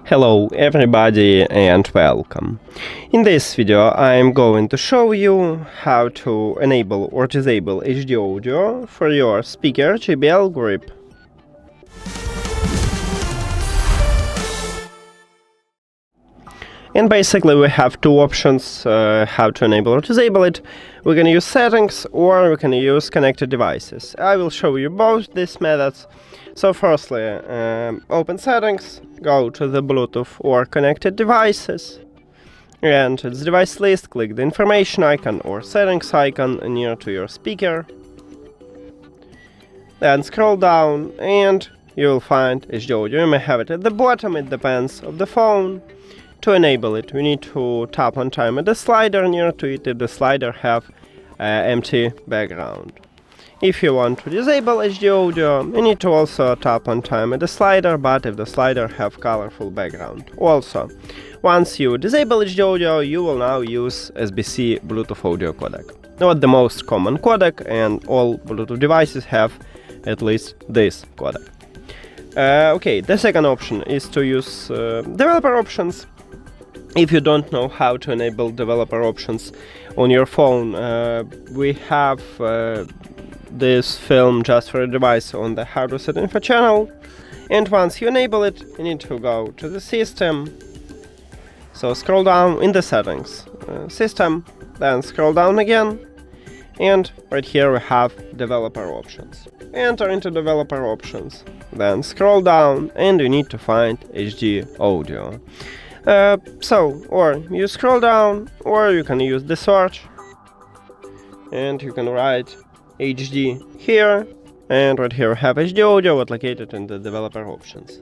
Hello everybody and welcome. In this video I am going to show you how to enable or disable HD audio for your speaker JBL Grip. And basically we have two options how to enable or disable it. We can use settings or we can use connected devices. I will show you both these methods. So firstly, open settings, go to the Bluetooth or connected devices, and its device list, click the information icon or settings icon near to your speaker. Then scroll down and you will find HD audio. You may have it at the bottom, it depends on the phone. To enable it, we need to tap on time at the slider near to it if the slider have empty background. If you want to disable HD audio, you need to also tap on time at the slider, but if the slider have colorful background. Also, once you disable HD audio, you will now use SBC Bluetooth audio codec. Not the most common codec, and all Bluetooth devices have at least this codec. Okay, the second option is to use developer options. If you don't know how to enable developer options on your phone, we have this film just for a device on the HardReset.Info channel, and once you enable it, you need to go to the system. So scroll down in the settings, system, then scroll down again, and right here we have developer options. Enter into developer options, then scroll down and you need to find HD audio. Or you scroll down, or you can use the search, and you can write HD here, and right here we have HD audio located in the developer options.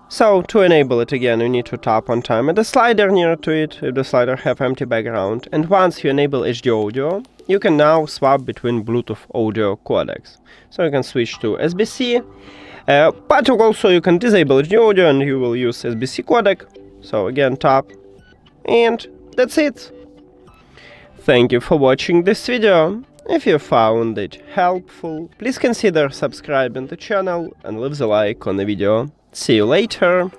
So to enable it again, you need to tap on time at the slider near to it if the slider have empty background, and once you enable HD audio, you can now swap between Bluetooth audio codecs. So you can switch to SBC, but also you can disable HD audio and you will use SBC codec. So again tap, and that's it. Thank you for watching this video. If you found it helpful, please consider subscribing to the channel and leave the like on the video. See you later!